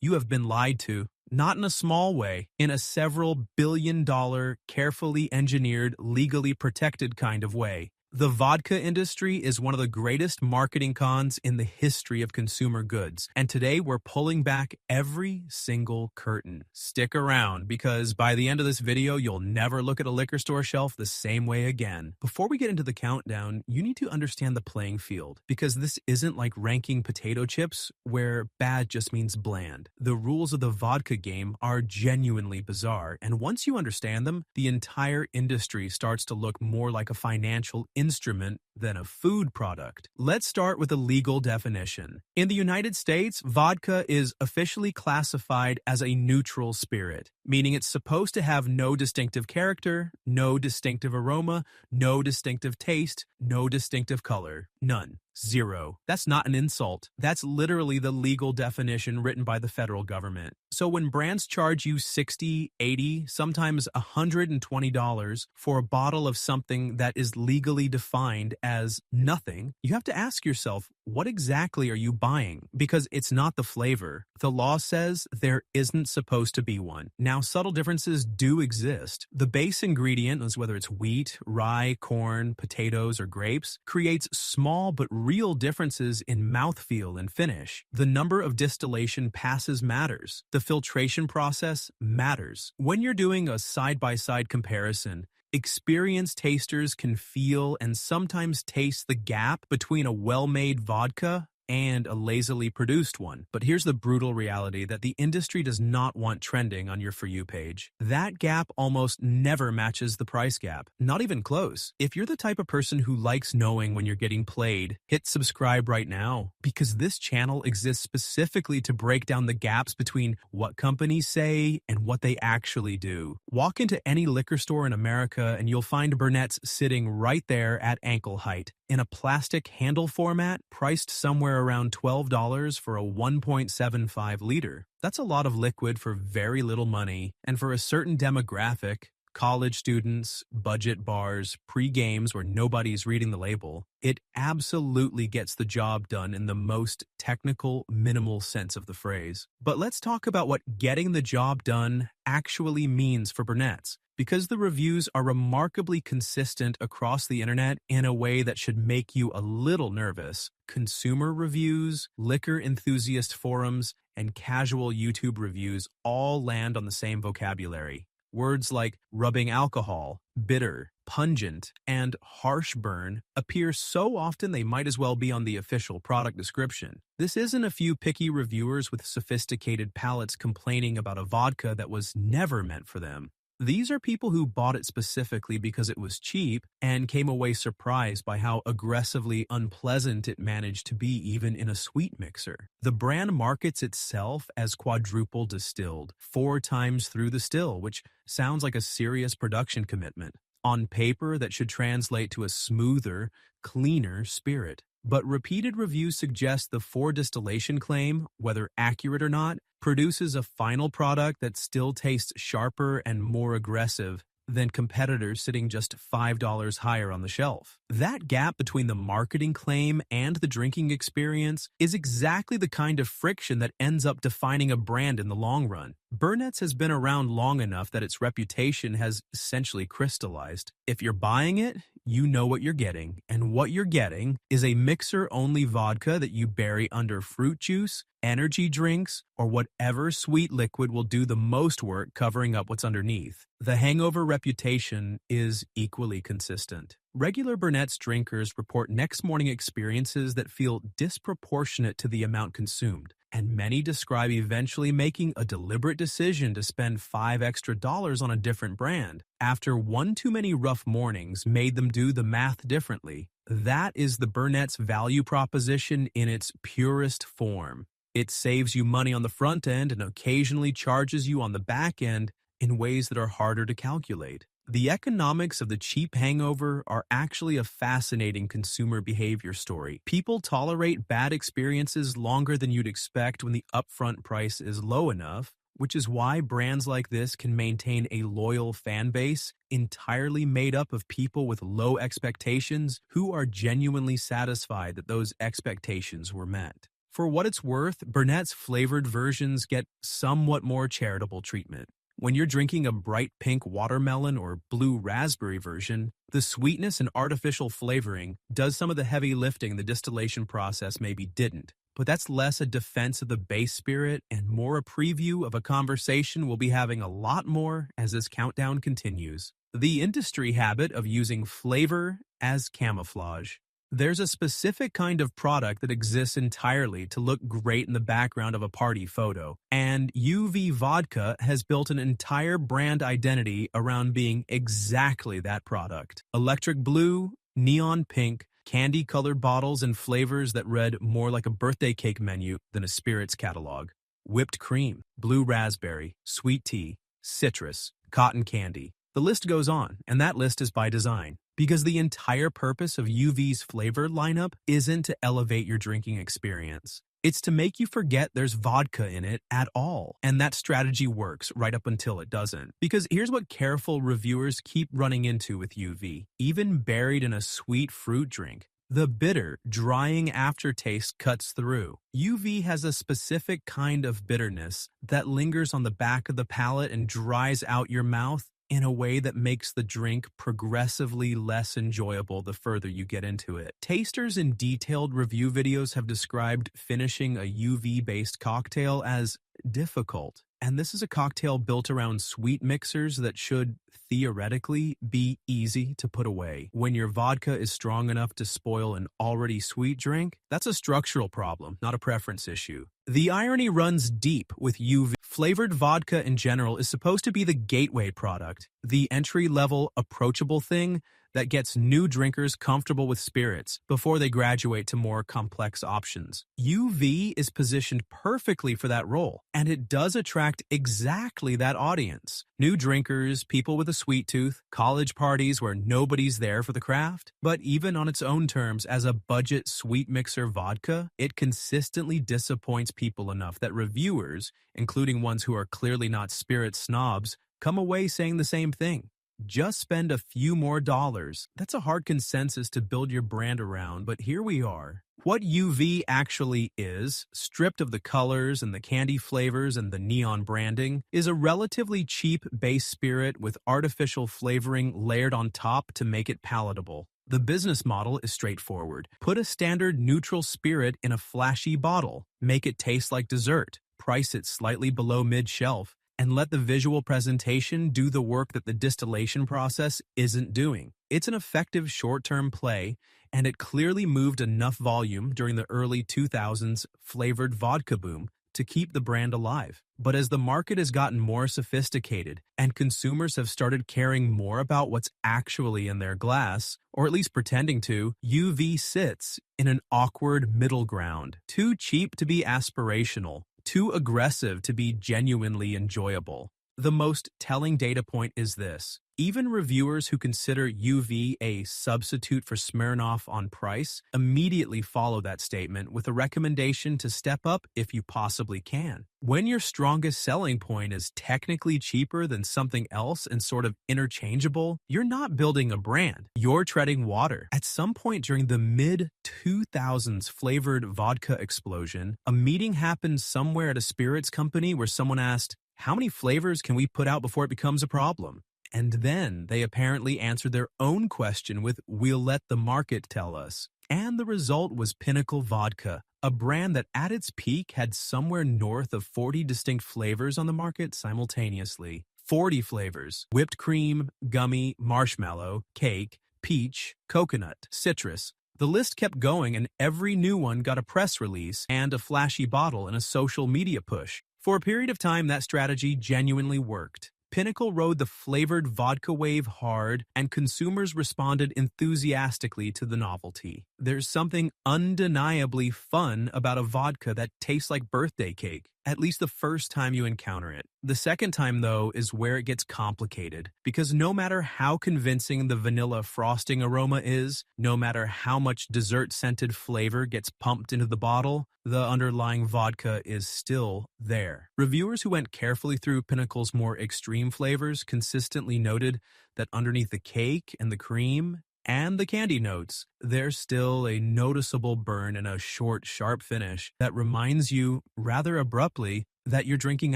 you have been lied to. Not in a small way, in a several billion-dollar, carefully engineered, legally protected kind of way. The vodka industry is one of the greatest marketing cons in the history of consumer goods, and today we're pulling back every single curtain. Stick around, because by the end of this video, you'll never look at a liquor store shelf the same way again. Before we get into the countdown, you need to understand the playing field, because this isn't like ranking potato chips, where bad just means bland. The rules of the vodka game are genuinely bizarre, and once you understand them, the entire industry starts to look more like a financial instrument than a food product. Let's start with a legal definition. In the United States, vodka is officially classified as a neutral spirit, meaning it's supposed to have no distinctive character, no distinctive aroma, no distinctive taste, no distinctive color. None. Zero. That's not an insult. That's literally the legal definition written by the federal government. So when brands charge you $60, $80, sometimes $120 for a bottle of something that is legally defined as nothing, you have to ask yourself, what exactly are you buying? Because it's not the flavor. The law says there isn't supposed to be one. Now, subtle differences do exist. The base ingredient, whether it's wheat, rye, corn, potatoes, or grapes, creates small but real differences in mouthfeel and finish. The number of distillation passes matters. The filtration process matters. When you're doing a side-by-side comparison, experienced tasters can feel and sometimes taste the gap between a well-made vodka and a lazily produced one. But here's the brutal reality that the industry does not want trending on your For You page. That gap almost never matches the price gap. Not even close. If you're the type of person who likes knowing when you're getting played, hit subscribe right now, because this channel exists specifically to break down the gaps between what companies say and what they actually do. Walk into any liquor store in America and you'll find Burnett's sitting right there at ankle height, in a plastic handle format priced somewhere around $12 for a 1.75 liter. That's a lot of liquid for very little money, and for a certain demographic, college students, budget bars, pre-games where nobody's reading the label, it absolutely gets the job done in the most technical, minimal sense of the phrase. But let's talk about what getting the job done actually means for Burnett's, because the reviews are remarkably consistent across the internet in a way that should make you a little nervous. Consumer reviews, liquor enthusiast forums, and casual YouTube reviews all land on the same vocabulary. Words like rubbing alcohol, bitter, pungent, and harsh burn appear so often they might as well be on the official product description. This isn't a few picky reviewers with sophisticated palates complaining about a vodka that was never meant for them. These are people who bought it specifically because it was cheap and came away surprised by how aggressively unpleasant it managed to be even in a sweet mixer. The brand markets itself as quadruple distilled, 4 times through the still, which sounds like a serious production commitment. On paper, that should translate to a smoother, cleaner spirit. But repeated reviews suggest the 4 distillation claim, whether accurate or not, produces a final product that still tastes sharper and more aggressive than competitors sitting just $5 higher on the shelf. That gap between the marketing claim and the drinking experience is exactly the kind of friction that ends up defining a brand in the long run. Burnett's has been around long enough that its reputation has essentially crystallized. If you're buying it, you know what you're getting, and what you're getting is a mixer-only vodka that you bury under fruit juice, energy drinks, or whatever sweet liquid will do the most work covering up what's underneath. The hangover reputation is equally consistent. Regular Burnett's drinkers report next morning experiences that feel disproportionate to the amount consumed, and many describe eventually making a deliberate decision to spend $5 extra on a different brand after one too many rough mornings made them do the math differently. That is the Burnett's value proposition in its purest form. It saves you money on the front end and occasionally charges you on the back end in ways that are harder to calculate. The economics of the cheap hangover are actually a fascinating consumer behavior story. People tolerate bad experiences longer than you'd expect when the upfront price is low enough, which is why brands like this can maintain a loyal fan base entirely made up of people with low expectations who are genuinely satisfied that those expectations were met. For what it's worth, Burnett's flavored versions get somewhat more charitable treatment. When you're drinking a bright pink watermelon or blue raspberry version, the sweetness and artificial flavoring does some of the heavy lifting the distillation process maybe didn't. But that's less a defense of the base spirit and more a preview of a conversation we'll be having a lot more as this countdown continues. The industry habit of using flavor as camouflage. There's a specific kind of product that exists entirely to look great in the background of a party photo, and UV Vodka has built an entire brand identity around being exactly that product. Electric blue, neon pink, candy-colored bottles and flavors that read more like a birthday cake menu than a spirits catalog. Whipped cream, blue raspberry, sweet tea, citrus, cotton candy. The list goes on, and that list is by design. Because the entire purpose of UV's flavor lineup isn't to elevate your drinking experience. It's to make you forget there's vodka in it at all. And that strategy works right up until it doesn't. Because here's what careful reviewers keep running into with UV. Even buried in a sweet fruit drink, the bitter, drying aftertaste cuts through. UV has a specific kind of bitterness that lingers on the back of the palate and dries out your mouth in a way that makes the drink progressively less enjoyable the further you get into it. Tasters in detailed review videos have described finishing a UV-based cocktail as difficult. And this is a cocktail built around sweet mixers that should, theoretically, be easy to put away. When your vodka is strong enough to spoil an already sweet drink, that's a structural problem, not a preference issue. The irony runs deep with UV. Flavored vodka in general is supposed to be the gateway product, the entry-level, approachable thing that gets new drinkers comfortable with spirits before they graduate to more complex options. UV is positioned perfectly for that role, and it does attract exactly that audience. New drinkers, people with a sweet tooth, college parties where nobody's there for the craft. But even on its own terms, as a budget sweet mixer vodka, it consistently disappoints people enough that reviewers, including ones who are clearly not spirit snobs, come away saying the same thing. Just spend a few more dollars. That's a hard consensus to build your brand around, but here we are. What UV actually is, stripped of the colors and the candy flavors and the neon branding, is a relatively cheap base spirit with artificial flavoring layered on top to make it palatable. The business model is straightforward. Put a standard neutral spirit in a flashy bottle, make it taste like dessert, price it slightly below mid-shelf, and let the visual presentation do the work that the distillation process isn't doing. It's an effective short-term play, and it clearly moved enough volume during the early 2000s flavored vodka boom to keep the brand alive. But as the market has gotten more sophisticated and consumers have started caring more about what's actually in their glass, or at least pretending to, UV sits in an awkward middle ground. Too cheap to be aspirational, too aggressive to be genuinely enjoyable. The most telling data point is this. Even reviewers who consider UV a substitute for Smirnoff on price immediately follow that statement with a recommendation to step up if you possibly can. When your strongest selling point is technically cheaper than something else and sort of interchangeable, you're not building a brand. You're treading water. At some point during the mid-2000s flavored vodka explosion, a meeting happened somewhere at a spirits company where someone asked, "How many flavors can we put out before it becomes a problem?" And then they apparently answered their own question with, "We'll let the market tell us." And the result was Pinnacle Vodka, a brand that at its peak had somewhere north of 40 distinct flavors on the market simultaneously. 40 flavors: whipped cream, gummy, marshmallow, cake, peach, coconut, citrus. The list kept going, and every new one got a press release and a flashy bottle and a social media push. For a period of time, that strategy genuinely worked. Pinnacle rode the flavored vodka wave hard, and consumers responded enthusiastically to the novelty. There's something undeniably fun about a vodka that tastes like birthday cake, at least the first time you encounter it. The second time, though, is where it gets complicated, because no matter how convincing the vanilla frosting aroma is, no matter how much dessert-scented flavor gets pumped into the bottle, the underlying vodka is still there. Reviewers who went carefully through Pinnacle's more extreme flavors consistently noted that underneath the cake and the cream and the candy notes, there's still a noticeable burn and a short, sharp finish that reminds you, rather abruptly, that you're drinking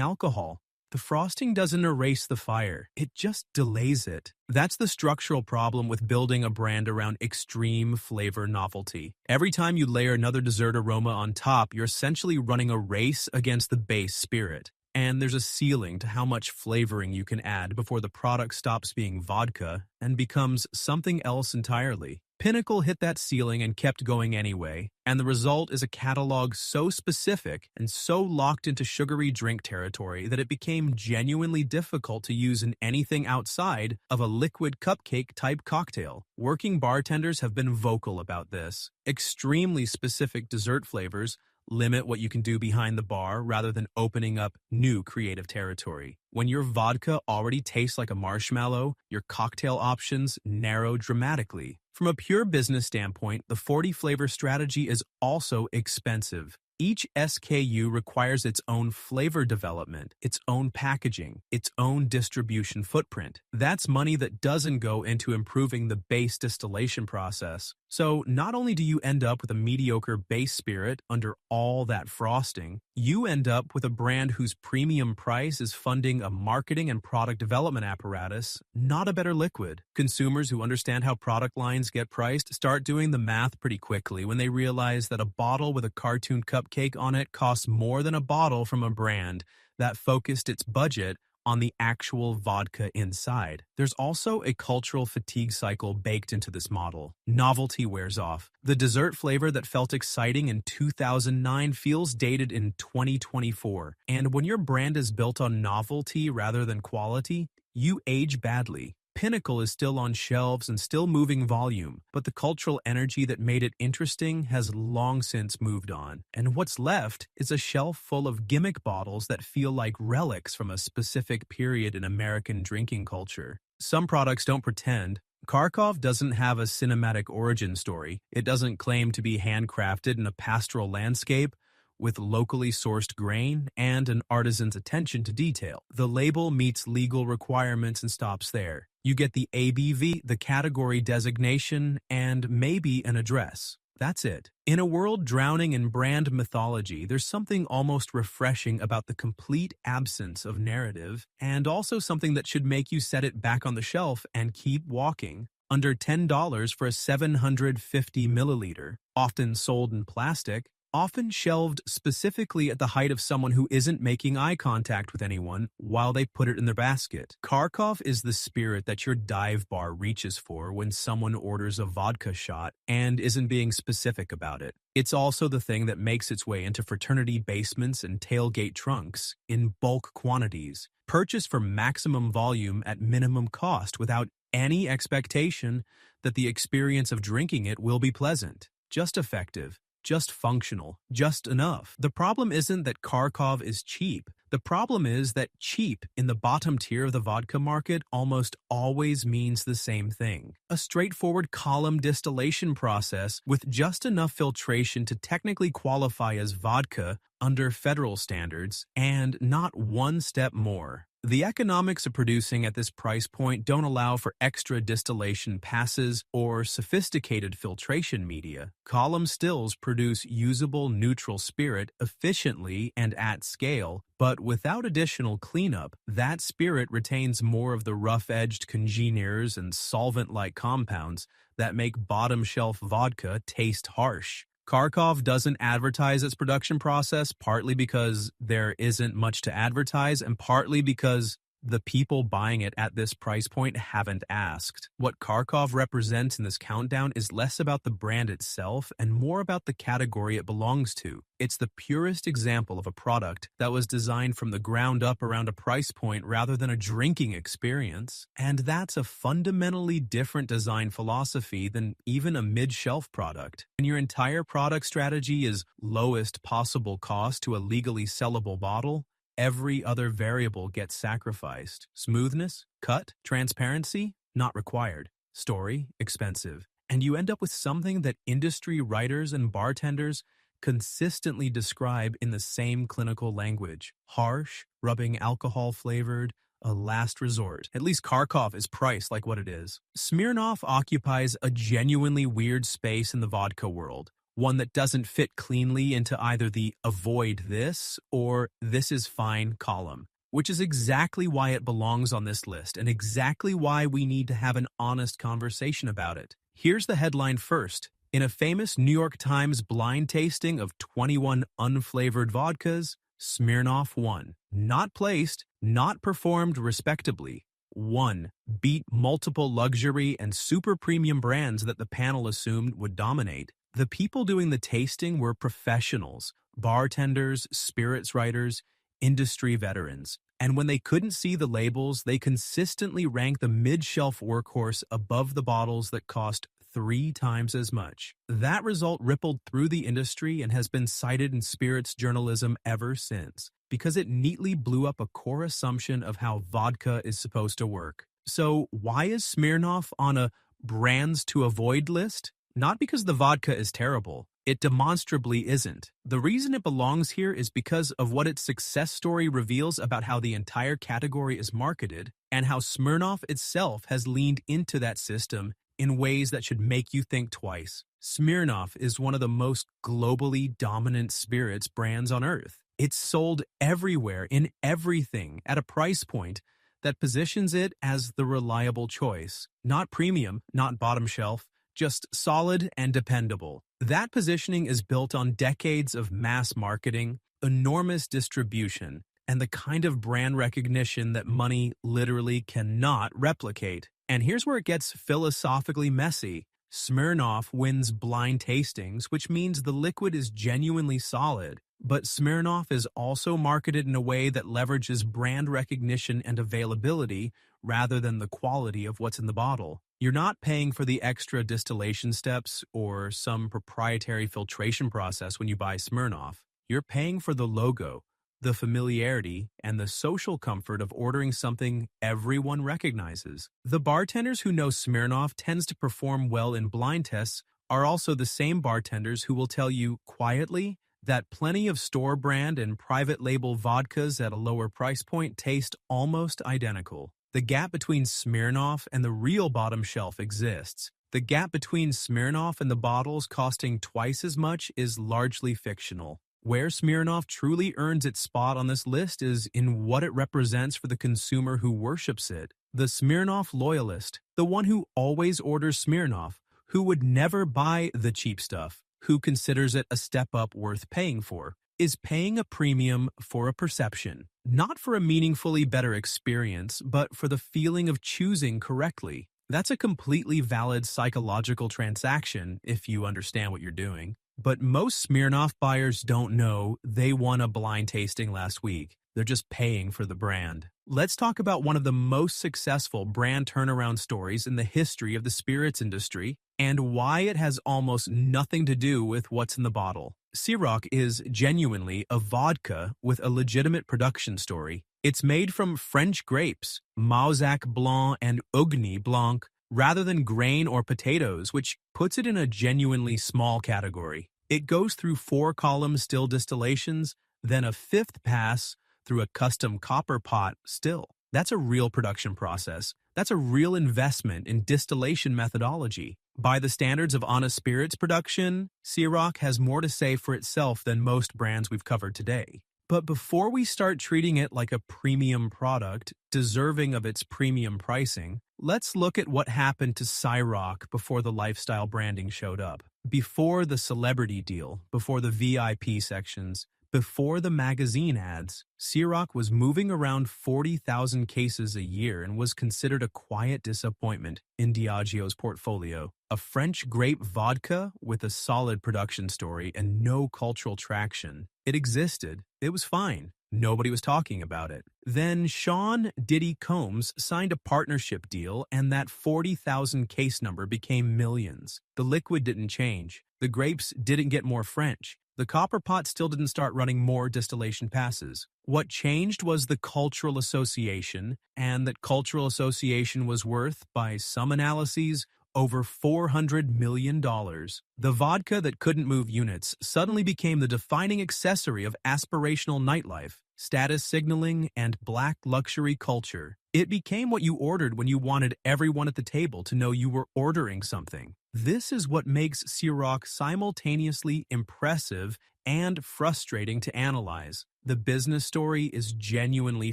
alcohol. The frosting doesn't erase the fire, it just delays it. That's the structural problem with building a brand around extreme flavor novelty. Every time you layer another dessert aroma on top, you're essentially running a race against the base spirit. And there's a ceiling to how much flavoring you can add before the product stops being vodka and becomes something else entirely. Pinnacle hit that ceiling and kept going anyway, and the result is a catalog so specific and so locked into sugary drink territory that it became genuinely difficult to use in anything outside of a liquid cupcake-type cocktail. Working bartenders have been vocal about this. Extremely specific dessert flavors limit what you can do behind the bar rather than opening up new creative territory. When your vodka already tastes like a marshmallow, your cocktail options narrow dramatically. From a pure business standpoint, the 40 flavor strategy is also expensive. Each SKU requires its own flavor development, its own packaging, its own distribution footprint. That's money that doesn't go into improving the base distillation process. So not only do you end up with a mediocre base spirit under all that frosting, you end up with a brand whose premium price is funding a marketing and product development apparatus, not a better liquid. Consumers who understand how product lines get priced start doing the math pretty quickly when they realize that a bottle with a cartoon cupcake on it costs more than a bottle from a brand that focused its budget on the actual vodka inside. There's also a cultural fatigue cycle baked into this model. Novelty wears off. The dessert flavor that felt exciting in 2009 feels dated in 2024. And when your brand is built on novelty rather than quality, you age badly. Pinnacle is still on shelves and still moving volume, but the cultural energy that made it interesting has long since moved on. And what's left is a shelf full of gimmick bottles that feel like relics from a specific period in American drinking culture. Some products don't pretend. Kharkov doesn't have a cinematic origin story. It doesn't claim to be handcrafted in a pastoral landscape with locally sourced grain and an artisan's attention to detail. The label meets legal requirements and stops there. You get the ABV, the category designation, and maybe an address. That's it. In a world drowning in brand mythology, there's something almost refreshing about the complete absence of narrative, and also something that should make you set it back on the shelf and keep walking. Under $10 for a 750 milliliter, often sold in plastic, often shelved specifically at the height of someone who isn't making eye contact with anyone while they put it in their basket. Kharkov is the spirit that your dive bar reaches for when someone orders a vodka shot and isn't being specific about it. It's also the thing that makes its way into fraternity basements and tailgate trunks in bulk quantities, purchased for maximum volume at minimum cost without any expectation that the experience of drinking it will be pleasant, just effective, just functional, just enough. The problem isn't that Kharkov is cheap. The problem is that cheap in the bottom tier of the vodka market almost always means the same thing. A straightforward column distillation process with just enough filtration to technically qualify as vodka under federal standards, and not one step more. The economics of producing at this price point don't allow for extra distillation passes or sophisticated filtration media. Column stills produce usable neutral spirit efficiently and at scale, but without additional cleanup, that spirit retains more of the rough-edged congeners and solvent-like compounds that make bottom-shelf vodka taste harsh. Kharkov doesn't advertise its production process, partly because there isn't much to advertise and partly because the people buying it at this price point haven't asked. What Kharkov represents in this countdown is less about the brand itself and more about the category it belongs to. It's the purest example of a product that was designed from the ground up around a price point rather than a drinking experience. And that's a fundamentally different design philosophy than even a mid-shelf product. When your entire product strategy is lowest possible cost to a legally sellable bottle, every other variable gets sacrificed. Smoothness, cut, transparency, not required. Story, expensive. And you end up with something that industry writers and bartenders consistently describe in the same clinical language. Harsh, rubbing alcohol-flavored, a last resort. At least Kharkov is priced like what it is. Smirnoff occupies a genuinely weird space in the vodka world, one that doesn't fit cleanly into either the avoid this or this is fine column, which is exactly why it belongs on this list and exactly why we need to have an honest conversation about it. Here's the headline first. In a famous New York Times blind tasting of 21 unflavored vodkas, Smirnoff won. Not placed, not performed respectably. Won. Beat multiple luxury and super premium brands that the panel assumed would dominate. The people doing the tasting were professionals, bartenders, spirits writers, industry veterans. And when they couldn't see the labels, they consistently ranked the mid-shelf workhorse above the bottles that cost 3 times as much. That result rippled through the industry and has been cited in spirits journalism ever since, because it neatly blew up a core assumption of how vodka is supposed to work. So why is Smirnoff on a brands to avoid list? Not because the vodka is terrible. It demonstrably isn't. The reason it belongs here is because of what its success story reveals about how the entire category is marketed and how Smirnoff itself has leaned into that system in ways that should make you think twice. Smirnoff is one of the most globally dominant spirits brands on earth. It's sold everywhere in everything at a price point that positions it as the reliable choice. Not premium, not bottom shelf, just solid and dependable. That positioning is built on decades of mass marketing, enormous distribution, and the kind of brand recognition that money literally cannot replicate. And here's where it gets philosophically messy. Smirnoff wins blind tastings, which means the liquid is genuinely solid. But Smirnoff is also marketed in a way that leverages brand recognition and availability rather than the quality of what's in the bottle. You're not paying for the extra distillation steps or some proprietary filtration process when you buy Smirnoff. You're paying for the logo, the familiarity, and the social comfort of ordering something everyone recognizes. The bartenders who know Smirnoff tends to perform well in blind tests are also the same bartenders who will tell you quietly that plenty of store brand and private label vodkas at a lower price point taste almost identical. The gap between Smirnoff and the real bottom shelf exists. The gap between Smirnoff and the bottles costing twice as much is largely fictional. Where Smirnoff truly earns its spot on this list is in what it represents for the consumer who worships it. The Smirnoff loyalist, the one who always orders Smirnoff, who would never buy the cheap stuff, who considers it a step up worth paying for, is paying a premium for a perception, not for a meaningfully better experience, but for the feeling of choosing correctly. That's a completely valid psychological transaction if you understand what you're doing. But most Smirnoff buyers don't know they won a blind tasting last week. They're just paying for the brand. Let's talk about one of the most successful brand turnaround stories in the history of the spirits industry and why it has almost nothing to do with what's in the bottle. Ciroc is genuinely a vodka with a legitimate production story. It's made from French grapes, Mauzac Blanc and Ugni Blanc, rather than grain or potatoes, which puts it in a genuinely small category. It goes through 4-column still distillations, then a 5th pass through a custom copper pot still. That's a real production process. That's a real investment in distillation methodology. By the standards of honest spirits production, Ciroc has more to say for itself than most brands we've covered today. But before we start treating it like a premium product, deserving of its premium pricing, let's look at what happened to Ciroc before the lifestyle branding showed up. Before the celebrity deal, before the VIP sections, before the magazine ads, Ciroc was moving around 40,000 cases a year and was considered a quiet disappointment in Diageo's portfolio. A French grape vodka with a solid production story and no cultural traction. It existed. It was fine. Nobody was talking about it. Then Sean Diddy Combs signed a partnership deal and that 40,000 case number became millions. The liquid didn't change. The grapes didn't get more French. The copper pot still didn't start running more distillation passes. What changed was the cultural association, and that cultural association was worth, by some analyses, over $400 million. The vodka that couldn't move units suddenly became the defining accessory of aspirational nightlife. status signaling, and black luxury culture. It became what you ordered when you wanted everyone at the table to know you were ordering something. This is what makes Ciroc simultaneously impressive and frustrating to analyze. The business story is genuinely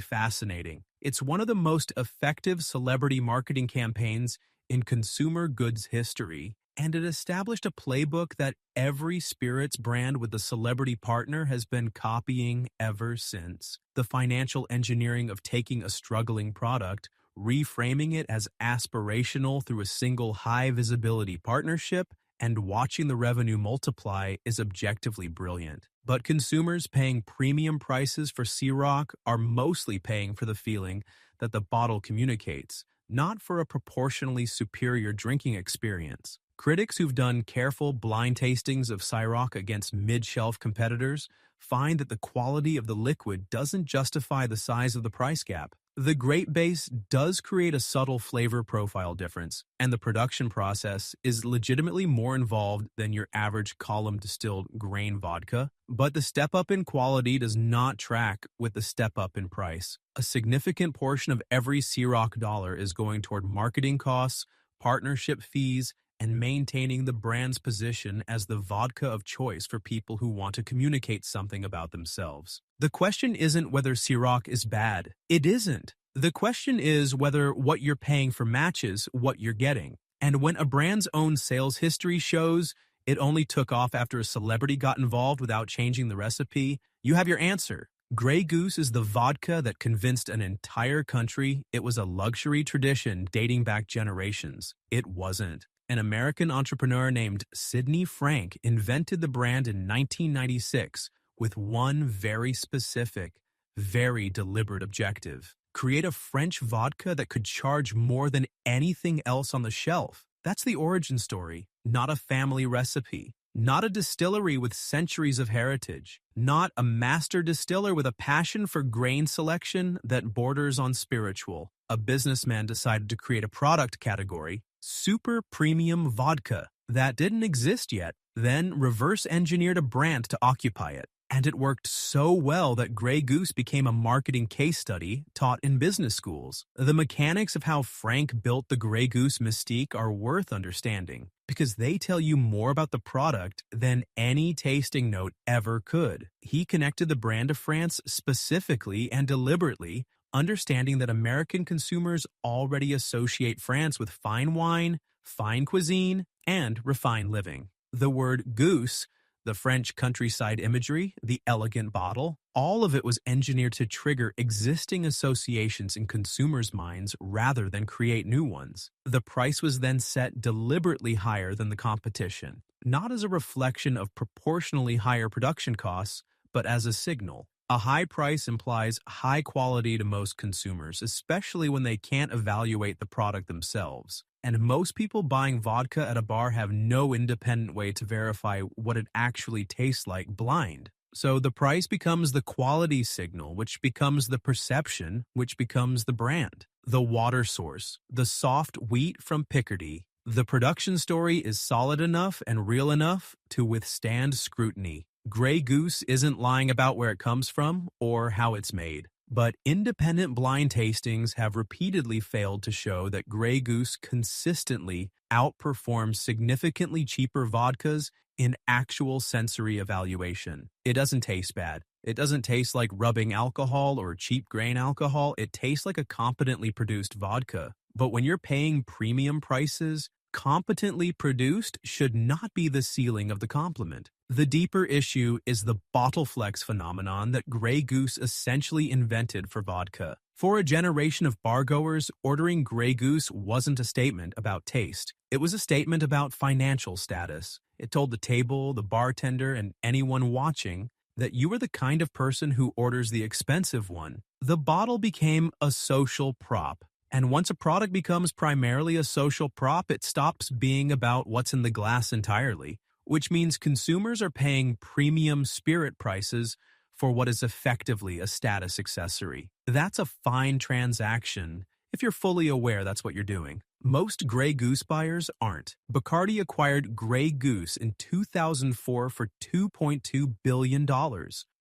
fascinating. It's one of the most effective celebrity marketing campaigns in consumer goods history, and it established a playbook that every spirits brand with a celebrity partner has been copying ever since. The financial engineering of taking a struggling product, reframing it as aspirational through a single high-visibility partnership, and watching the revenue multiply is objectively brilliant. But consumers paying premium prices for Ciroc are mostly paying for the feeling that the bottle communicates, not for a proportionally superior drinking experience. Critics who've done careful blind tastings of Ciroc against mid-shelf competitors find that the quality of the liquid doesn't justify the size of the price gap. The grape base does create a subtle flavor profile difference, and the production process is legitimately more involved than your average column distilled grain vodka, but the step up in quality does not track with the step up in price. A significant portion of every Ciroc dollar is going toward marketing costs, partnership fees, and maintaining the brand's position as the vodka of choice for people who want to communicate something about themselves. The question isn't whether Ciroc is bad. It isn't. The question is whether what you're paying for matches what you're getting. And when a brand's own sales history shows it only took off after a celebrity got involved without changing the recipe, you have your answer. Grey Goose is the vodka that convinced an entire country it was a luxury tradition dating back generations. It wasn't. An American entrepreneur named Sidney Frank invented the brand in 1996 with one very specific, very deliberate objective: create a French vodka that could charge more than anything else on the shelf. That's the origin story, not a family recipe, not a distillery with centuries of heritage, not a master distiller with a passion for grain selection that borders on spiritual. A businessman decided to create a product category, super premium vodka, that didn't exist yet, then reverse engineered a brand to occupy it. And it worked so well that Grey Goose became a marketing case study taught in business schools. The mechanics of how Frank built the Grey Goose mystique are worth understanding, because they tell you more about the product than any tasting note ever could. He connected the brand to France specifically and deliberately, understanding that American consumers already associate France with fine wine, fine cuisine, and refined living. The word goose, the French countryside imagery, the elegant bottle, all of it was engineered to trigger existing associations in consumers' minds rather than create new ones. The price was then set deliberately higher than the competition, not as a reflection of proportionally higher production costs, but as a signal. A high price implies high quality to most consumers, especially when they can't evaluate the product themselves. And most people buying vodka at a bar have no independent way to verify what it actually tastes like blind. So the price becomes the quality signal, which becomes the perception, which becomes the brand. The water source, the soft wheat from Picardy. The production story is solid enough and real enough to withstand scrutiny. Grey Goose isn't lying about where it comes from or how it's made. But independent blind tastings have repeatedly failed to show that Grey Goose consistently outperforms significantly cheaper vodkas in actual sensory evaluation. It doesn't taste bad. It doesn't taste like rubbing alcohol or cheap grain alcohol. It tastes like a competently produced vodka. But when you're paying premium prices, competently produced should not be the ceiling of the compliment. The deeper issue is the bottle flex phenomenon that Grey Goose essentially invented for vodka. For a generation of bargoers, ordering Grey Goose wasn't a statement about taste. It was a statement about financial status. It told the table, the bartender, and anyone watching that you were the kind of person who orders the expensive one. The bottle became a social prop. And once a product becomes primarily a social prop, it stops being about what's in the glass entirely, which means consumers are paying premium spirit prices for what is effectively a status accessory. That's a fine transaction if you're fully aware that's what you're doing. Most Grey Goose buyers aren't. Bacardi acquired Grey Goose in 2004 for $2.2 billion.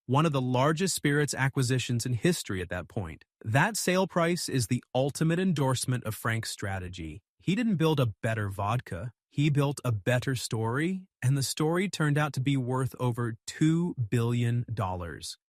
one of the largest spirits acquisitions in history at that point. That sale price is the ultimate endorsement of Frank's strategy. He didn't build a better vodka. He built a better story, and the story turned out to be worth over $2 billion.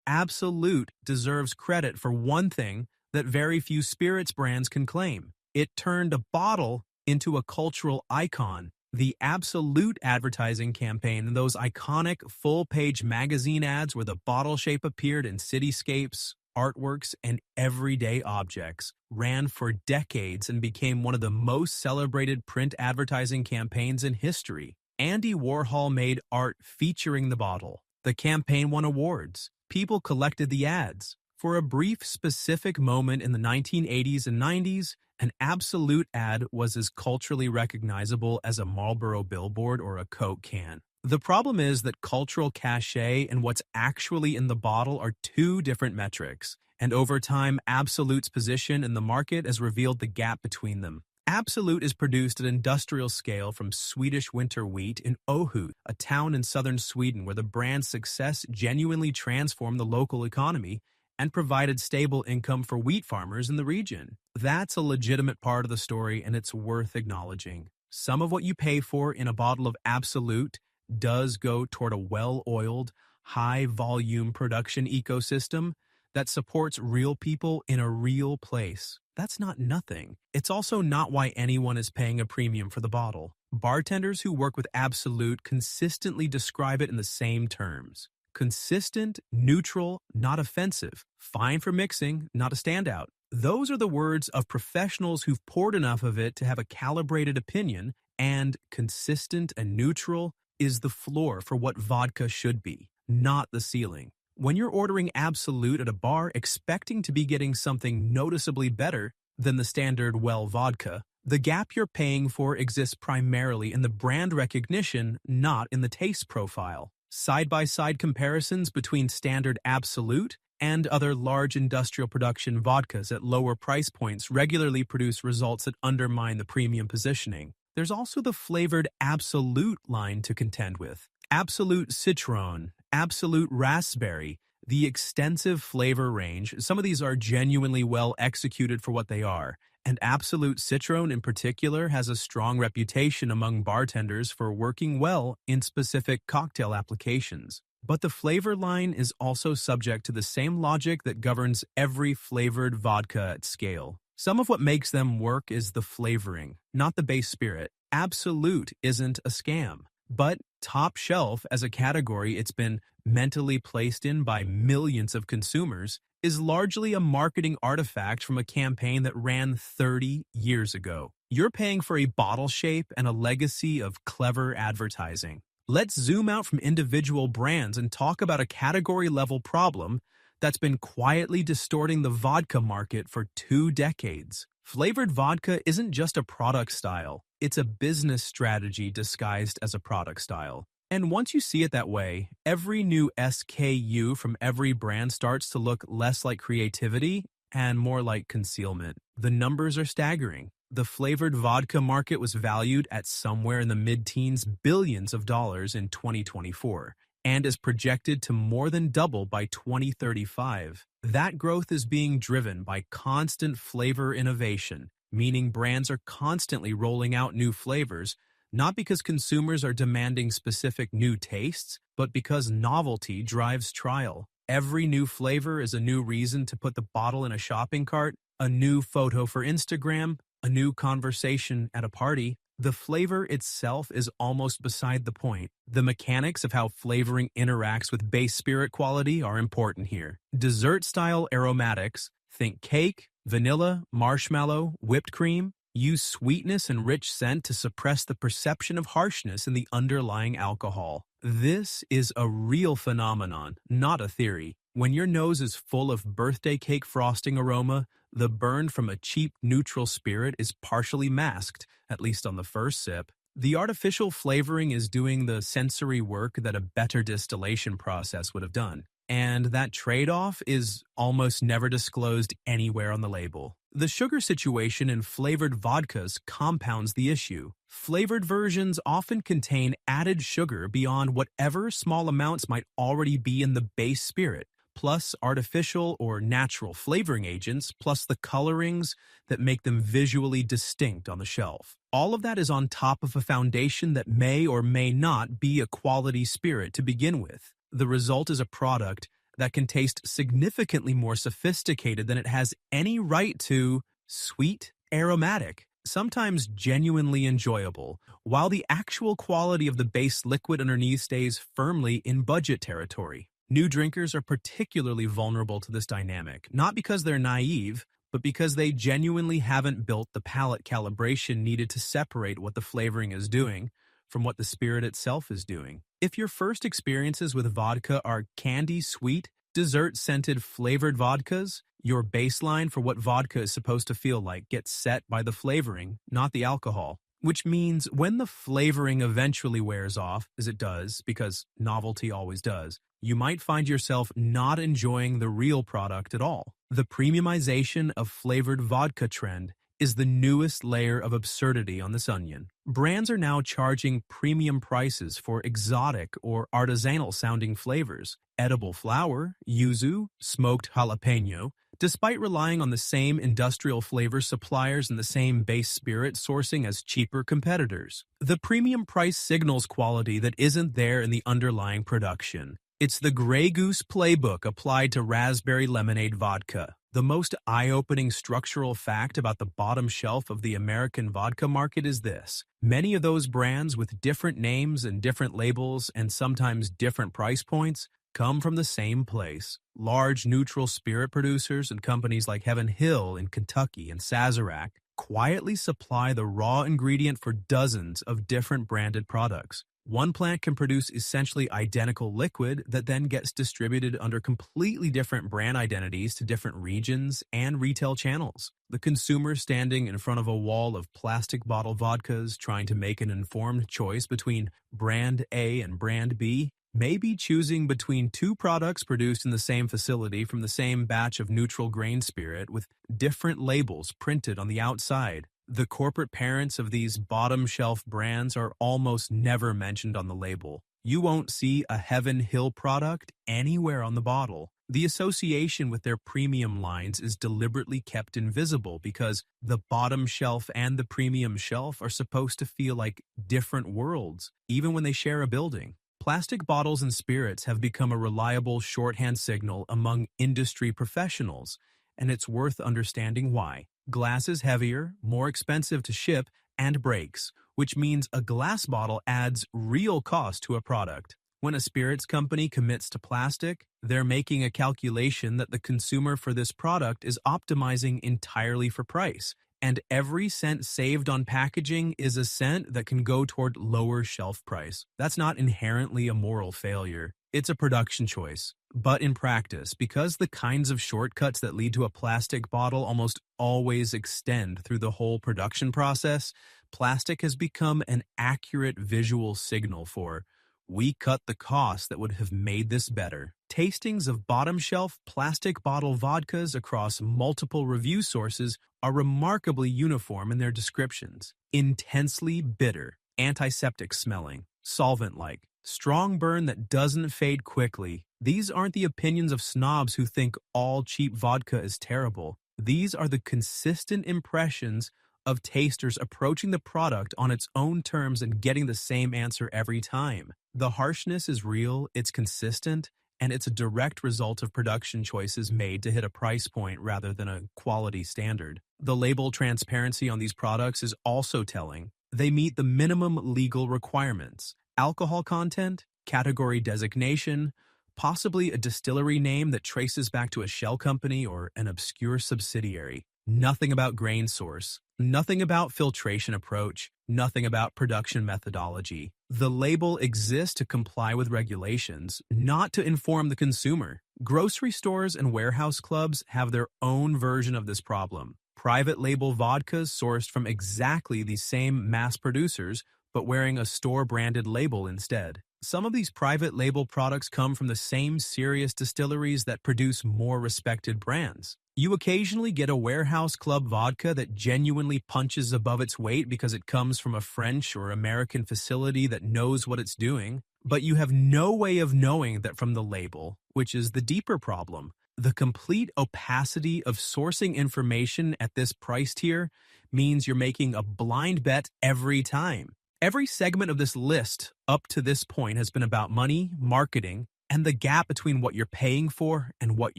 Absolut deserves credit for one thing that very few spirits brands can claim. It turned a bottle into a cultural icon. The Absolut advertising campaign and those iconic full-page magazine ads where the bottle shape appeared in cityscapes, artworks, and everyday objects ran for decades and became one of the most celebrated print advertising campaigns in history. Andy Warhol made art featuring the bottle. The campaign won awards. People collected the ads. For a brief, specific moment in the 1980s and 90s, an Absolut ad was as culturally recognizable as a Marlboro billboard or a Coke can. The problem is that cultural cachet and what's actually in the bottle are two different metrics, and over time, Absolut's position in the market has revealed the gap between them. Absolut is produced at industrial scale from Swedish winter wheat in Åhus, a town in southern Sweden where the brand's success genuinely transformed the local economy and provided stable income for wheat farmers in the region. That's a legitimate part of the story, and it's worth acknowledging. Some of what you pay for in a bottle of Absolut does go toward a well-oiled, high-volume production ecosystem that supports real people in a real place. That's not nothing. It's also not why anyone is paying a premium for the bottle. Bartenders who work with Absolut consistently describe it in the same terms. Consistent, neutral, not offensive. Fine for mixing, not a standout. Those are the words of professionals who've poured enough of it to have a calibrated opinion, and consistent and neutral is the floor for what vodka should be, not the ceiling. When you're ordering Absolut at a bar expecting to be getting something noticeably better than the standard well vodka, the gap you're paying for exists primarily in the brand recognition, not in the taste profile. Side-by-side comparisons between standard Absolut and other large industrial production vodkas at lower price points regularly produce results that undermine the premium positioning. There's also the flavored Absolut line to contend with. Absolut Citron, Absolut Raspberry, the extensive flavor range. Some of these are genuinely well executed for what they are, and Absolut Citron in particular has a strong reputation among bartenders for working well in specific cocktail applications. But the flavor line is also subject to the same logic that governs every flavored vodka at scale. Some of what makes them work is the flavoring, not the base spirit. Absolut isn't a scam, but top shelf as a category it's been mentally placed in by millions of consumers is largely a marketing artifact from a campaign that ran 30 years ago. You're paying for a bottle shape and a legacy of clever advertising. Let's zoom out from individual brands and talk about a category-level problem that's been quietly distorting the vodka market for 2 decades. Flavored vodka isn't just a product style, it's a business strategy disguised as a product style. And once you see it that way, every new SKU from every brand starts to look less like creativity and more like concealment. The numbers are staggering. The flavored vodka market was valued at somewhere in the mid-teens billions of dollars in 2024 and is projected to more than double by 2035. That growth is being driven by constant flavor innovation, meaning brands are constantly rolling out new flavors, not because consumers are demanding specific new tastes, but because novelty drives trial. Every new flavor is a new reason to put the bottle in a shopping cart, a new photo for Instagram, a new conversation at a party. The flavor itself is almost beside the point. The mechanics of how flavoring interacts with base spirit quality are important here. Dessert-style aromatics, think cake, vanilla, marshmallow, whipped cream, use sweetness and rich scent to suppress the perception of harshness in the underlying alcohol. This is a real phenomenon, not a theory. When your nose is full of birthday cake frosting aroma, the burn from a cheap neutral spirit is partially masked, at least on the first sip. The artificial flavoring is doing the sensory work that a better distillation process would have done. and that trade-off is almost never disclosed anywhere on the label. The sugar situation in flavored vodkas compounds the issue. Flavored versions often contain added sugar beyond whatever small amounts might already be in the base spirit, plus artificial or natural flavoring agents, plus the colorings that make them visually distinct on the shelf. All of that is on top of a foundation that may or may not be a quality spirit to begin with. The result is a product that can taste significantly more sophisticated than it has any right to, sweet, aromatic, sometimes genuinely enjoyable, while the actual quality of the base liquid underneath stays firmly in budget territory. New drinkers are particularly vulnerable to this dynamic, not because they're naive, but because they genuinely haven't built the palate calibration needed to separate what the flavoring is doing from what the spirit itself is doing. If your first experiences with vodka are candy-sweet, dessert-scented flavored vodkas, your baseline for what vodka is supposed to feel like gets set by the flavoring, not the alcohol. Which means when the flavoring eventually wears off, as it does, because novelty always does, you might find yourself not enjoying the real product at all. The premiumization of flavored vodka trend is the newest layer of absurdity on this onion. Brands are now charging premium prices for exotic or artisanal-sounding flavors, edible flower, yuzu, smoked jalapeno, despite relying on the same industrial flavor suppliers and the same base spirit sourcing as cheaper competitors. The premium price signals quality that isn't there in the underlying production. It's the Grey Goose playbook applied to raspberry lemonade vodka. The most eye-opening structural fact about the bottom shelf of the American vodka market is this. Many of those brands with different names and different labels and sometimes different price points come from the same place. Large neutral spirit producers and companies like Heaven Hill in Kentucky and Sazerac quietly supply the raw ingredient for dozens of different branded products. One plant can produce essentially identical liquid that then gets distributed under completely different brand identities to different regions and retail channels. The consumer standing in front of a wall of plastic bottle vodkas trying to make an informed choice between brand A and brand B may be choosing between two products produced in the same facility from the same batch of neutral grain spirit with different labels printed on the outside. The corporate parents of these bottom-shelf brands are almost never mentioned on the label. You won't see a Heaven Hill product anywhere on the bottle. The association with their premium lines is deliberately kept invisible because the bottom shelf and the premium shelf are supposed to feel like different worlds, even when they share a building. Plastic bottles and spirits have become a reliable shorthand signal among industry professionals, and it's worth understanding why. Glass is heavier, more expensive to ship, and breaks, which means a glass bottle adds real cost to a product. When a spirits company commits to plastic, they're making a calculation that the consumer for this product is optimizing entirely for price, and every cent saved on packaging is a cent that can go toward lower shelf price. That's not inherently a moral failure. It's a production choice. But in practice, because the kinds of shortcuts that lead to a plastic bottle almost always extend through the whole production process, plastic has become an accurate visual signal for, we cut the cost that would have made this better. Tastings of bottom-shelf plastic bottle vodkas across multiple review sources are remarkably uniform in their descriptions. Intensely bitter, antiseptic smelling, solvent-like, strong burn that doesn't fade quickly. These aren't the opinions of snobs who think all cheap vodka is terrible. These are the consistent impressions of tasters approaching the product on its own terms and getting the same answer every time. The harshness is real, it's consistent, and it's a direct result of production choices made to hit a price point rather than a quality standard. The label transparency on these products is also telling. They meet the minimum legal requirements: alcohol content, category designation, possibly a distillery name that traces back to a shell company or an obscure subsidiary. Nothing about grain source, nothing about filtration approach, nothing about production methodology. The label exists to comply with regulations, not to inform the consumer. Grocery stores and warehouse clubs have their own version of this problem. Private label vodkas sourced from exactly the same mass producers, but wearing a store-branded label instead. Some of these private label products come from the same serious distilleries that produce more respected brands. You occasionally get a warehouse club vodka that genuinely punches above its weight because it comes from a French or American facility that knows what it's doing, but you have no way of knowing that from the label, which is the deeper problem. The complete opacity of sourcing information at this price tier means you're making a blind bet every time. Every segment of this list up to this point has been about money, marketing, and the gap between what you're paying for and what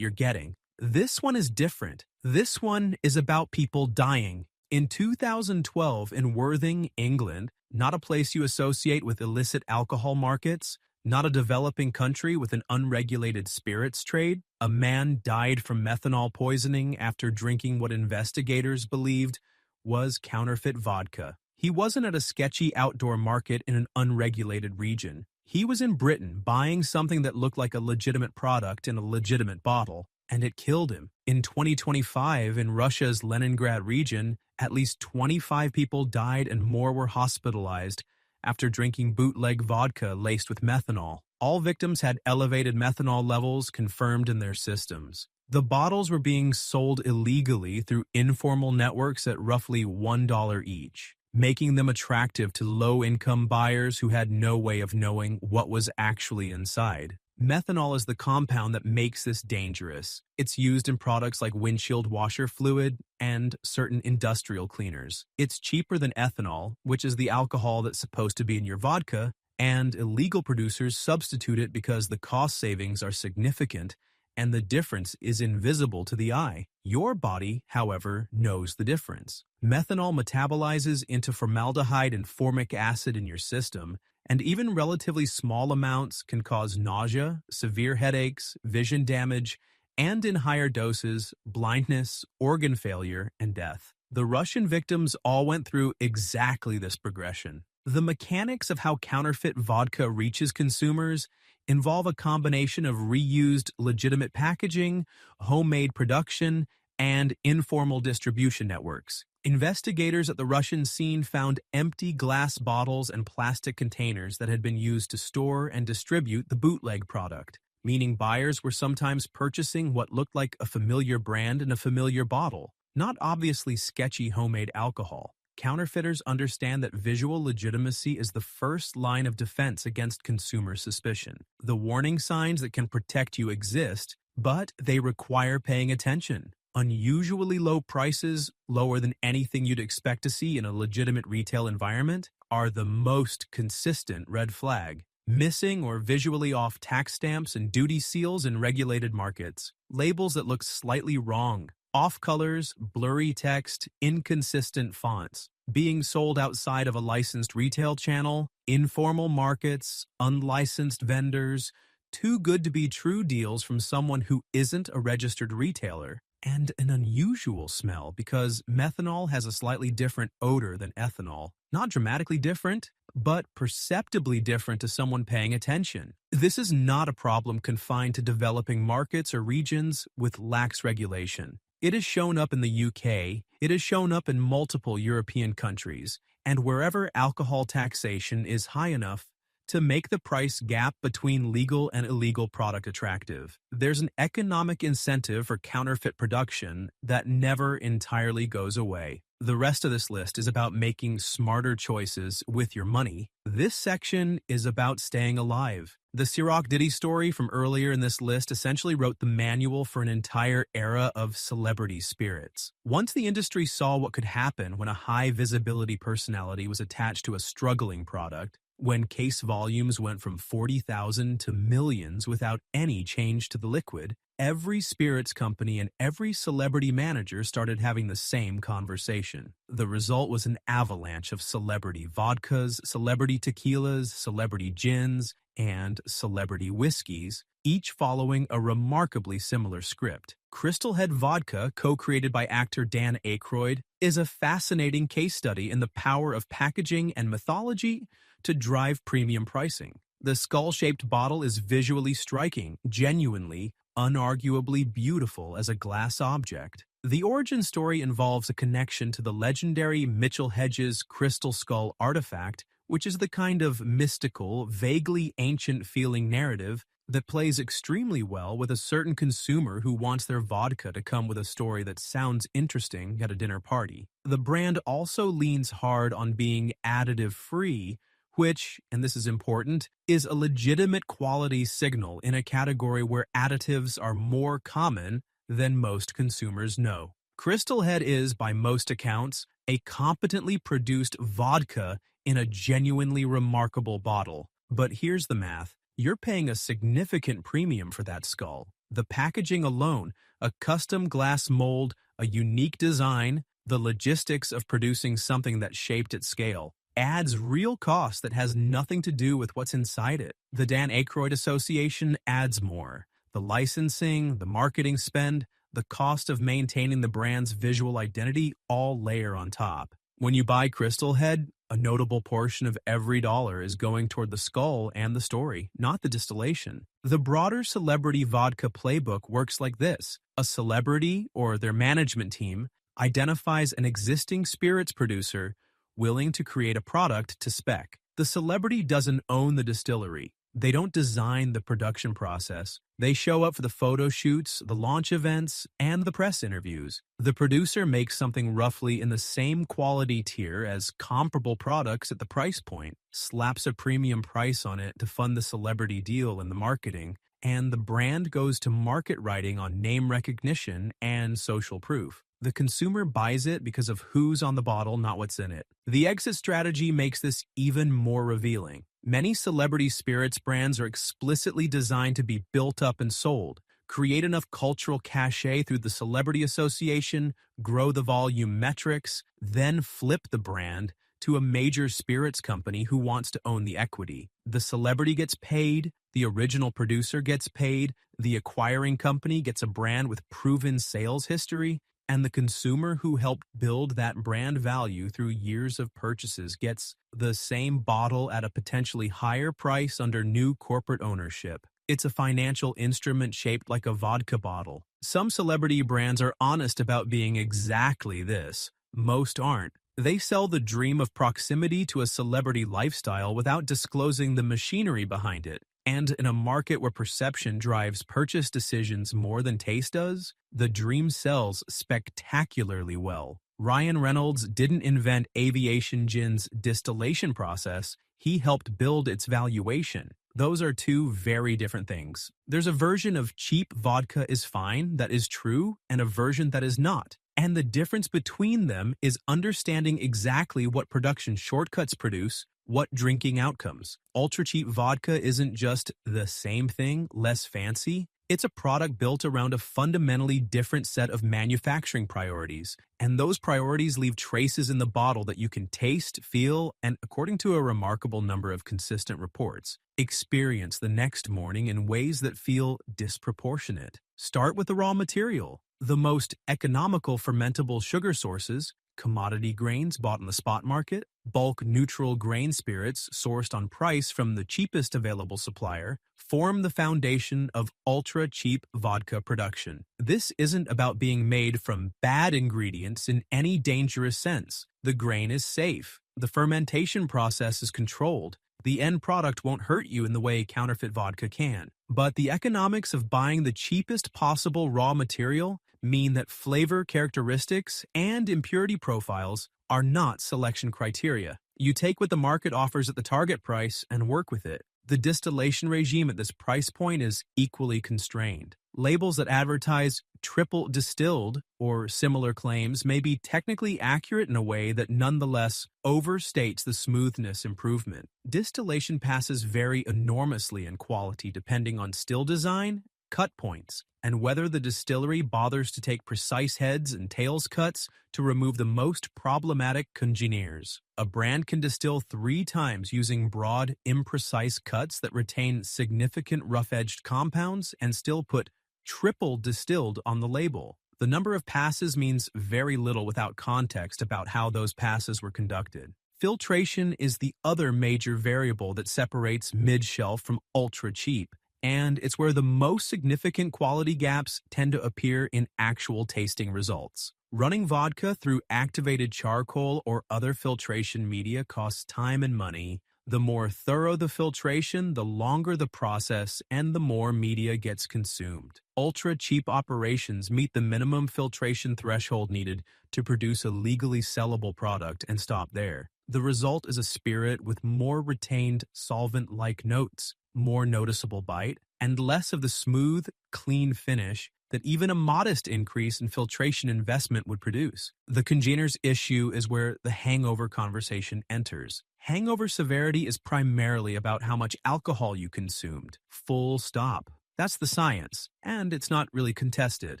you're getting. This one is different. This one is about people dying. In 2012 in Worthing, England, not a place you associate with illicit alcohol markets, not a developing country with an unregulated spirits trade, a man died from methanol poisoning after drinking what investigators believed was counterfeit vodka. He wasn't at a sketchy outdoor market in an unregulated region. He was in Britain buying something that looked like a legitimate product in a legitimate bottle, and it killed him. In 2025, in Russia's Leningrad region, at least 25 people died and more were hospitalized after drinking bootleg vodka laced with methanol. All victims had elevated methanol levels confirmed in their systems. The bottles were being sold illegally through informal networks at roughly $1 each, making them attractive to low-income buyers who had no way of knowing what was actually inside. Methanol is the compound that makes this dangerous. It's used in products like windshield washer fluid and certain industrial cleaners. It's cheaper than ethanol, which is the alcohol that's supposed to be in your vodka, and illegal producers substitute it because the cost savings are significant and the difference is invisible to the eye. Your body, however, knows the difference. Methanol metabolizes into formaldehyde and formic acid in your system, and even relatively small amounts can cause nausea, severe headaches, vision damage, and in higher doses, blindness, organ failure, and death. The Russian victims all went through exactly this progression. The mechanics of how counterfeit vodka reaches consumers involve a combination of reused legitimate packaging, homemade production, and informal distribution networks. Investigators at the Russian scene found empty glass bottles and plastic containers that had been used to store and distribute the bootleg product, meaning buyers were sometimes purchasing what looked like a familiar brand in a familiar bottle, not obviously sketchy homemade alcohol. Counterfeiters understand that visual legitimacy is the first line of defense against consumer suspicion. The warning signs that can protect you exist, but they require paying attention. Unusually low prices, lower than anything you'd expect to see in a legitimate retail environment, are the most consistent red flag. Missing or visually off tax stamps and duty seals in regulated markets. Labels that look slightly wrong. Off colors, blurry text, inconsistent fonts. Being sold outside of a licensed retail channel. Informal markets, unlicensed vendors. Too good to be true deals from someone who isn't a registered retailer. And an unusual smell because methanol has a slightly different odor than ethanol. Not dramatically different, but perceptibly different to someone paying attention. This is not a problem confined to developing markets or regions with lax regulation. It has shown up in the UK, it has shown up in multiple European countries, and wherever alcohol taxation is high enough to make the price gap between legal and illegal product attractive. There's an economic incentive for counterfeit production that never entirely goes away. The rest of this list is about making smarter choices with your money. This section is about staying alive. The Ciroc Diddy story from earlier in this list essentially wrote the manual for an entire era of celebrity spirits. Once the industry saw what could happen when a high-visibility personality was attached to a struggling product, when case volumes went from 40,000 to millions without any change to the liquid, every spirits company and every celebrity manager started having the same conversation. The result was an avalanche of celebrity vodkas, celebrity tequilas, celebrity gins, and celebrity whiskeys, each following a remarkably similar script. Crystal Head Vodka, co-created by actor Dan Aykroyd, is a fascinating case study in the power of packaging and mythology to drive premium pricing. The skull-shaped bottle is visually striking, genuinely, unarguably beautiful as a glass object. The origin story involves a connection to the legendary Mitchell Hedges crystal skull artifact, which is the kind of mystical, vaguely ancient-feeling narrative that plays extremely well with a certain consumer who wants their vodka to come with a story that sounds interesting at a dinner party. The brand also leans hard on being additive-free, which, and this is important, is a legitimate quality signal in a category where additives are more common than most consumers know. Crystal Head is, by most accounts, a competently produced vodka in a genuinely remarkable bottle. But here's the math. You're paying a significant premium for that skull. The packaging alone, a custom glass mold, a unique design, the logistics of producing something that's shaped at scale, adds real cost that has nothing to do with what's inside it. The Dan Aykroyd Association adds more. The licensing, the marketing spend, the cost of maintaining the brand's visual identity all layer on top. When you buy Crystal Head, a notable portion of every dollar is going toward the skull and the story, not the distillation. The broader celebrity vodka playbook works like this. A celebrity, or their management team, identifies an existing spirits producer willing to create a product to spec. The celebrity doesn't own the distillery. They don't design the production process. They show up for the photo shoots, the launch events, and the press interviews. The producer makes something roughly in the same quality tier as comparable products at the price point, slaps a premium price on it to fund the celebrity deal and the marketing, and the brand goes to market writing on name recognition and social proof. The consumer buys it because of who's on the bottle, not what's in it. The exit strategy makes this even more revealing. Many celebrity spirits brands are explicitly designed to be built up and sold, create enough cultural cachet through the celebrity association, grow the volume metrics, then flip the brand to a major spirits company who wants to own the equity. The celebrity gets paid, the original producer gets paid, the acquiring company gets a brand with proven sales history, and the consumer who helped build that brand value through years of purchases gets the same bottle at a potentially higher price under new corporate ownership. It's a financial instrument shaped like a vodka bottle. Some celebrity brands are honest about being exactly this. Most aren't. They sell the dream of proximity to a celebrity lifestyle without disclosing the machinery behind it. And in a market where perception drives purchase decisions more than taste does, the dream sells spectacularly well. Ryan Reynolds didn't invent aviation gin's distillation process, he helped build its valuation. Those are two very different things. There's a version of cheap vodka is fine that is true, and a version that is not. And the difference between them is understanding exactly what production shortcuts produce, what drinking outcomes. Ultra-cheap vodka isn't just the same thing, less fancy. It's a product built around a fundamentally different set of manufacturing priorities, and those priorities leave traces in the bottle that you can taste, feel, and, according to a remarkable number of consistent reports, experience the next morning in ways that feel disproportionate. Start with the raw material. The most economical fermentable sugar sources, commodity grains bought in the spot market, bulk neutral grain spirits sourced on price from the cheapest available supplier, form the foundation of ultra-cheap vodka production. This isn't about being made from bad ingredients in any dangerous sense. The grain is safe. The fermentation process is controlled. The end product won't hurt you in the way counterfeit vodka can. But the economics of buying the cheapest possible raw material mean that flavor characteristics and impurity profiles are not selection criteria. You take what the market offers at the target price and work with it. The distillation regime at this price point is equally constrained. Labels that advertise triple distilled or similar claims may be technically accurate in a way that nonetheless overstates the smoothness improvement. Distillation passes vary enormously in quality depending on still design, cut points, and whether the distillery bothers to take precise heads and tails cuts to remove the most problematic congeners. A brand can distill 3 times using broad, imprecise cuts that retain significant rough-edged compounds and still put triple distilled on the label. The number of passes means very little without context about how those passes were conducted. Filtration is the other major variable that separates mid-shelf from ultra-cheap. and it's where the most significant quality gaps tend to appear in actual tasting results. Running vodka through activated charcoal or other filtration media costs time and money. The more thorough the filtration, the longer the process, and the more media gets consumed. Ultra-cheap operations meet the minimum filtration threshold needed to produce a legally sellable product and stop there. The result is a spirit with more retained solvent-like notes, more noticeable bite, and less of the smooth, clean finish that even a modest increase in filtration investment would produce. The congeners issue is where the hangover conversation enters. Hangover severity is primarily about how much alcohol you consumed. Full stop. That's the science, and it's not really contested.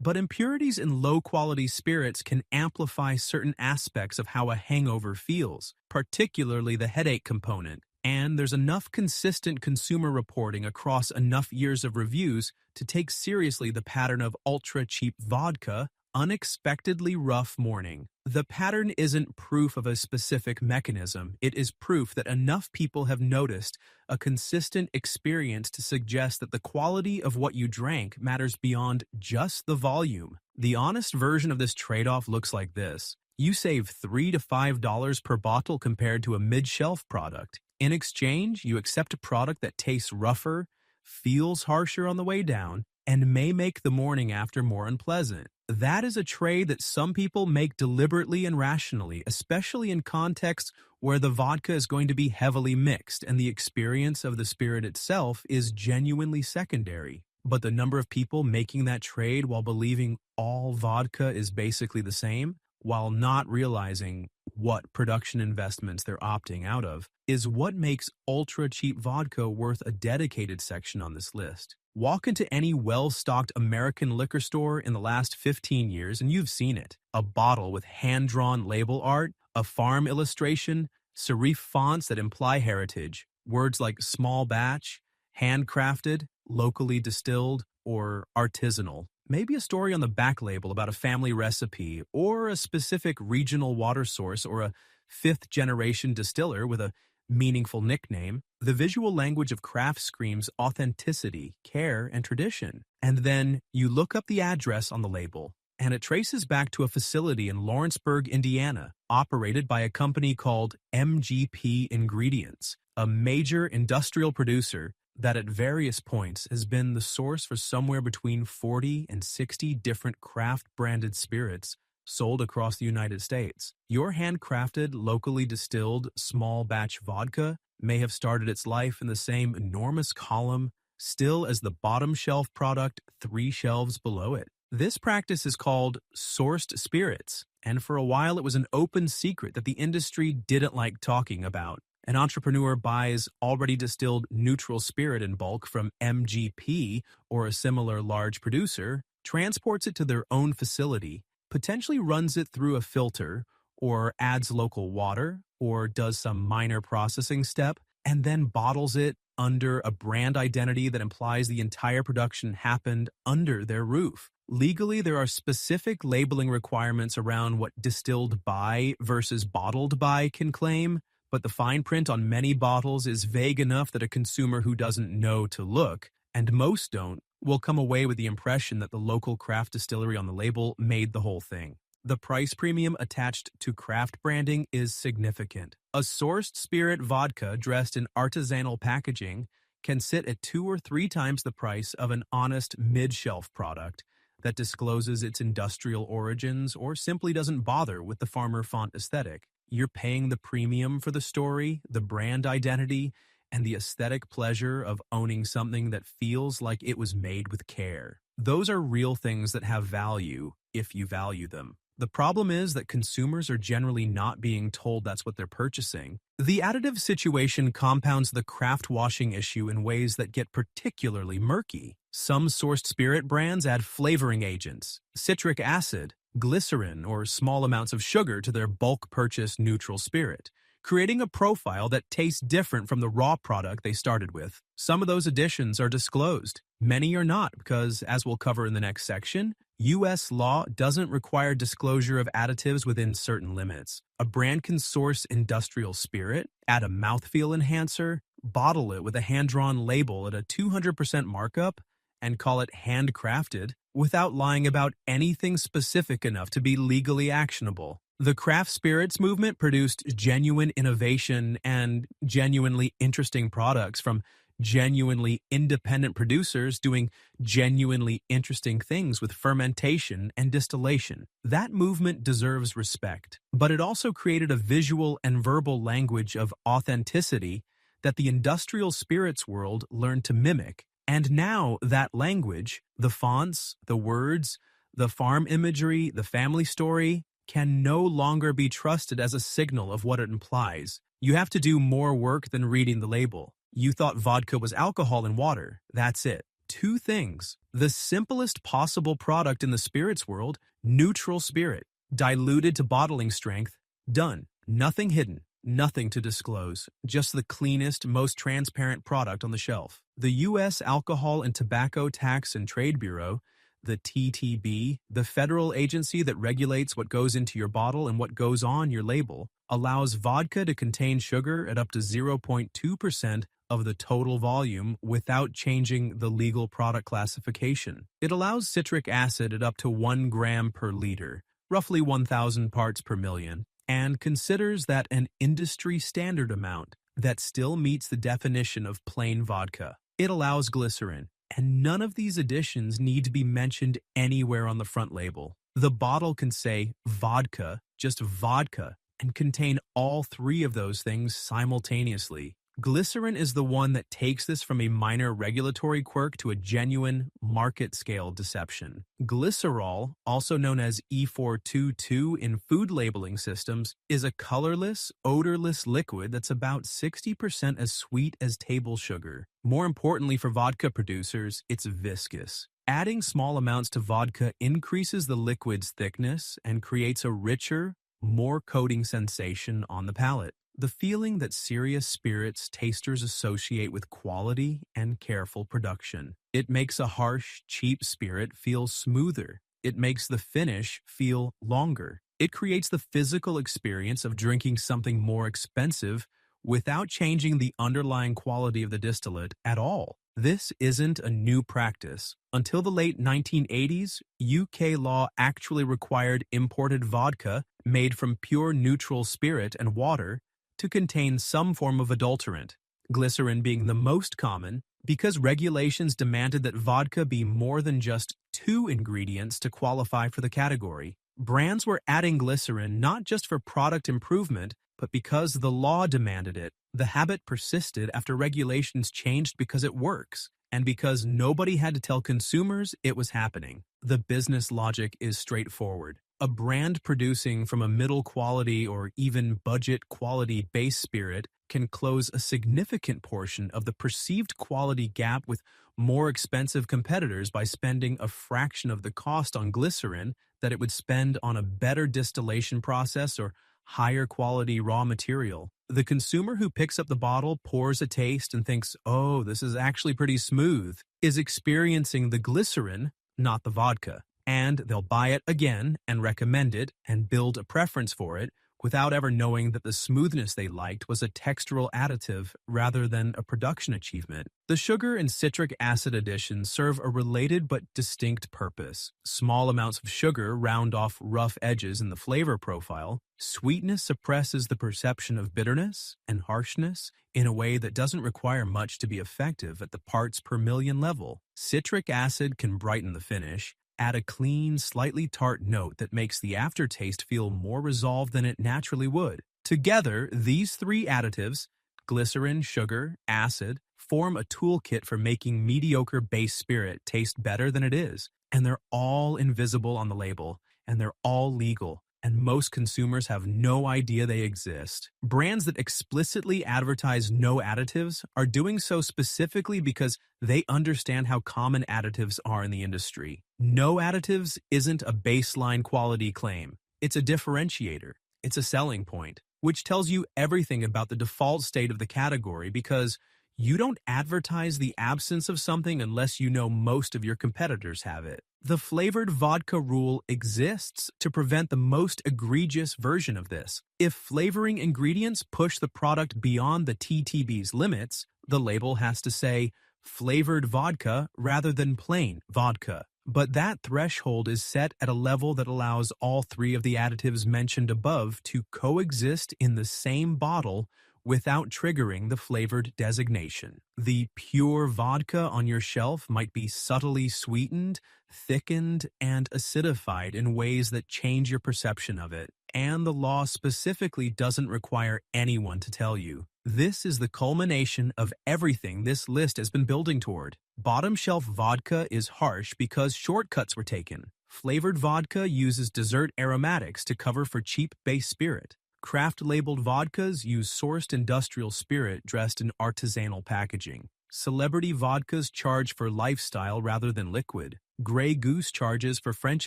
But impurities in low-quality spirits can amplify certain aspects of how a hangover feels, particularly the headache component. And there's enough consistent consumer reporting across enough years of reviews to take seriously the pattern of ultra-cheap vodka, unexpectedly rough morning. The pattern isn't proof of a specific mechanism. It is proof that enough people have noticed a consistent experience to suggest that the quality of what you drank matters beyond just the volume. The honest version of this trade-off looks like this. You save $3 to $5 per bottle compared to a mid-shelf product. In exchange, you accept a product that tastes rougher, feels harsher on the way down, and may make the morning after more unpleasant. That is a trade that some people make deliberately and rationally, especially in contexts where the vodka is going to be heavily mixed and the experience of the spirit itself is genuinely secondary. But the number of people making that trade while believing all vodka is basically the same, while not realizing what production investments they're opting out of, is what makes ultra-cheap vodka worth a dedicated section on this list. Walk into any well-stocked American liquor store in the last 15 years and you've seen it. A bottle with hand-drawn label art, a farm illustration, serif fonts that imply heritage, words like small batch, handcrafted, locally distilled, or artisanal. Maybe a story on the back label about a family recipe, or a specific regional water source, or a fifth-generation distiller with a meaningful nickname. The visual language of craft screams authenticity, care, and tradition. And then you look up the address on the label, and it traces back to a facility in Lawrenceburg, Indiana, operated by a company called MGP Ingredients, a major industrial producer that at various points has been the source for somewhere between 40 and 60 different craft-branded spirits sold across the United States. Your handcrafted, locally distilled, small-batch vodka may have started its life in the same enormous column, still as the bottom shelf product 3 shelves below it. This practice is called sourced spirits, and for a while it was an open secret that the industry didn't like talking about. An entrepreneur buys already distilled neutral spirit in bulk from MGP or a similar large producer, transports it to their own facility, potentially runs it through a filter, or adds local water, or does some minor processing step, and then bottles it under a brand identity that implies the entire production happened under their roof. Legally, there are specific labeling requirements around what distilled by versus bottled by can claim, but the fine print on many bottles is vague enough that a consumer who doesn't know to look, and most don't, will come away with the impression that the local craft distillery on the label made the whole thing. The price premium attached to craft branding is significant. A sourced spirit vodka dressed in artisanal packaging can sit at 2 or 3 times the price of an honest mid-shelf product that discloses its industrial origins or simply doesn't bother with the farmer font aesthetic. You're paying the premium for the story, the brand identity, and the aesthetic pleasure of owning something that feels like it was made with care. Those are real things that have value if you value them. The problem is that consumers are generally not being told that's what they're purchasing. The additive situation compounds the craft washing issue in ways that get particularly murky. Some sourced spirit brands add flavoring agents, citric acid, glycerin, or small amounts of sugar to their bulk purchase neutral spirit, creating a profile that tastes different from the raw product they started with. Some of those additions are disclosed. Many are not because, as we'll cover in the next section, U.S. law doesn't require disclosure of additives within certain limits. A brand can source industrial spirit, add a mouthfeel enhancer, bottle it with a hand-drawn label at a 200% markup, and call it handcrafted without lying about anything specific enough to be legally actionable. The craft spirits movement produced genuine innovation and genuinely interesting products from genuinely independent producers doing genuinely interesting things with fermentation and distillation. That movement deserves respect, but it also created a visual and verbal language of authenticity that the industrial spirits world learned to mimic. And now that language, the fonts, the words, the farm imagery, the family story, can no longer be trusted as a signal of what it implies. You have to do more work than reading the label. You thought vodka was alcohol and water. That's it. Two things. The simplest possible product in the spirits world, neutral spirit, diluted to bottling strength, done. Nothing hidden. Nothing to disclose, just the cleanest, most transparent product on the shelf. The U.S. Alcohol and Tobacco Tax and Trade Bureau, the TTB, the federal agency that regulates what goes into your bottle and what goes on your label, allows vodka to contain sugar at up to 0.2% of the total volume without changing the legal product classification. It allows citric acid at up to 1 gram per liter, roughly 1,000 parts per million, and considers that an industry standard amount that still meets the definition of plain vodka. It allows glycerin, and none of these additions need to be mentioned anywhere on the front label. The bottle can say vodka, just vodka, and contain all three of those things simultaneously. Glycerin is the one that takes this from a minor regulatory quirk to a genuine market-scale deception. Glycerol, also known as E422 in food labeling systems, is a colorless, odorless liquid that's about 60% as sweet as table sugar. More importantly for vodka producers, it's viscous. Adding small amounts to vodka increases the liquid's thickness and creates a richer, more coating sensation on the palate. The feeling that serious spirits tasters associate with quality and careful production. It makes a harsh, cheap spirit feel smoother. It makes the finish feel longer. It creates the physical experience of drinking something more expensive without changing the underlying quality of the distillate at all. This isn't a new practice. Until the late 1980s, UK law actually required imported vodka made from pure neutral spirit and water to contain some form of adulterant, glycerin being the most common, because regulations demanded that vodka be more than just 2 ingredients to qualify for the category. Brands were adding glycerin not just for product improvement, but because the law demanded it. The habit persisted after regulations changed because it works, and because nobody had to tell consumers it was happening. The business logic is straightforward. A brand producing from a middle quality or even budget quality base spirit can close a significant portion of the perceived quality gap with more expensive competitors by spending a fraction of the cost on glycerin that it would spend on a better distillation process or higher quality raw material. The consumer who picks up the bottle, pours a taste, and thinks, "Oh, this is actually pretty smooth," is experiencing the glycerin, not the vodka. And they'll buy it again and recommend it and build a preference for it without ever knowing that the smoothness they liked was a textural additive rather than a production achievement. The sugar and citric acid additions serve a related but distinct purpose. Small amounts of sugar round off rough edges in the flavor profile. Sweetness suppresses the perception of bitterness and harshness in a way that doesn't require much to be effective at the parts per million level. Citric acid can brighten the finish, add a clean, slightly tart note that makes the aftertaste feel more resolved than it naturally would. Together, these three additives, glycerin, sugar, acid, form a toolkit for making mediocre base spirit taste better than it is. And they're all invisible on the label, and they're all legal, and most consumers have no idea they exist. Brands that explicitly advertise no additives are doing so specifically because they understand how common additives are in the industry. No additives isn't a baseline quality claim. It's a differentiator. It's a selling point, which tells you everything about the default state of the category because you don't advertise the absence of something unless you know most of your competitors have it. The flavored vodka rule exists to prevent the most egregious version of this. If flavoring ingredients push the product beyond the TTB's limits, The label has to say flavored vodka rather than plain vodka. But that threshold is set at a level that allows all three of the additives mentioned above to coexist in the same bottle without triggering the flavored designation. The pure vodka on your shelf might be subtly sweetened, thickened, and acidified in ways that change your perception of it, and the law specifically doesn't require anyone to tell you. This is the culmination of everything this list has been building toward. Bottom shelf vodka is harsh because shortcuts were taken. Flavored vodka uses dessert aromatics to cover for cheap base spirit. Craft-labeled vodkas use sourced industrial spirit dressed in artisanal packaging. Celebrity vodkas charge for lifestyle rather than liquid. Grey Goose charges for French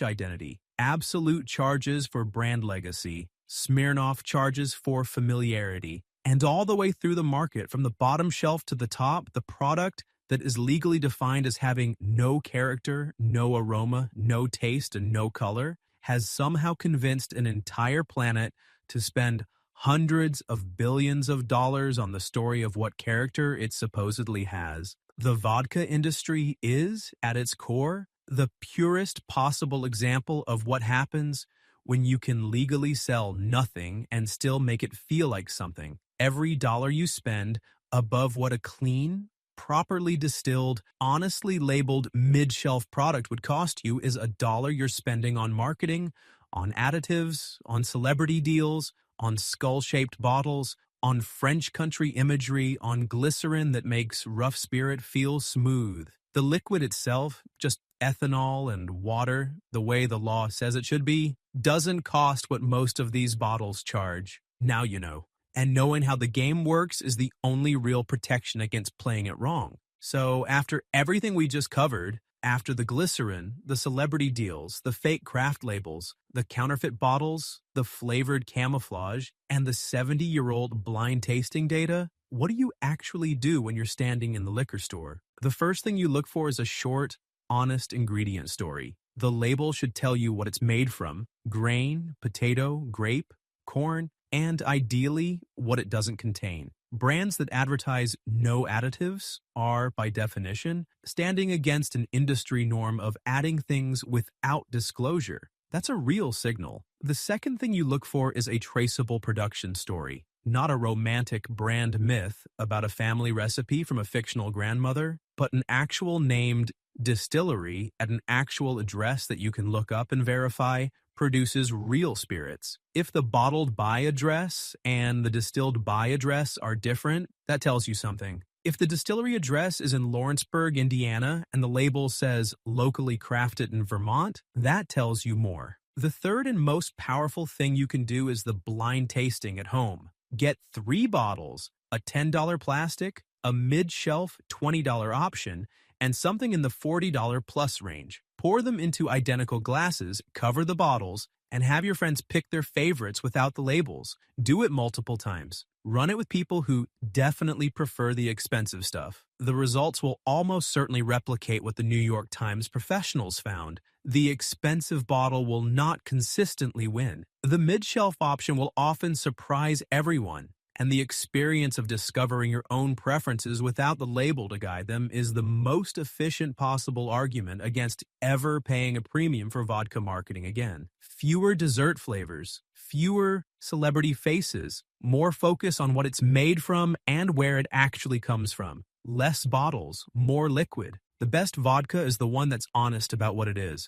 identity. Absolute charges for brand legacy. Smirnoff charges for familiarity. And all the way through the market, from the bottom shelf to the top, the product that is legally defined as having no character, no aroma, no taste, and no color, has somehow convinced an entire planet to spend hundreds of billions of dollars on the story of what character it supposedly has. The vodka industry is, at its core, the purest possible example of what happens when you can legally sell nothing and still make it feel like something. Every dollar you spend above what a clean, properly distilled, honestly labeled mid-shelf product would cost you is a dollar you're spending on marketing, on additives, on celebrity deals, on skull-shaped bottles, on French country imagery, on glycerin that makes rough spirit feel smooth. The liquid itself, just ethanol and water, the way the law says it should be, doesn't cost what most of these bottles charge. Now you know. And knowing how the game works is the only real protection against playing it wrong. So after everything we just covered, after the glycerin, the celebrity deals, the fake craft labels, the counterfeit bottles, the flavored camouflage, and the 70-year-old blind tasting data, what do you actually do when you're standing in the liquor store? The first thing you look for is a short, honest ingredient story. The label should tell you what it's made from: grain, potato, grape, corn, and ideally, what it doesn't contain. Brands that advertise no additives are, by definition, standing against an industry norm of adding things without disclosure. That's a real signal. The second thing you look for is a traceable production story, not a romantic brand myth about a family recipe from a fictional grandmother, but an actual named distillery at an actual address that you can look up and verify produces real spirits. If the bottled by address and the distilled by address are different, that tells you something. If the distillery address is in Lawrenceburg, Indiana, and the label says locally crafted in Vermont, that tells you more. The third and most powerful thing you can do is the blind tasting at home. Get 3 bottles, a $10 plastic, a mid-shelf $20 option, and something in the $40 plus range. Pour them into identical glasses, cover the bottles, and have your friends pick their favorites without the labels. Do it multiple times. Run it with people who definitely prefer the expensive stuff. The results will almost certainly replicate what the New York Times professionals found. The expensive bottle will not consistently win. The mid-shelf option will often surprise everyone. And the experience of discovering your own preferences without the label to guide them is the most efficient possible argument against ever paying a premium for vodka marketing again. Fewer dessert flavors, fewer celebrity faces, more focus on what it's made from and where it actually comes from. Less bottles, more liquid. The best vodka is the one that's honest about what it is.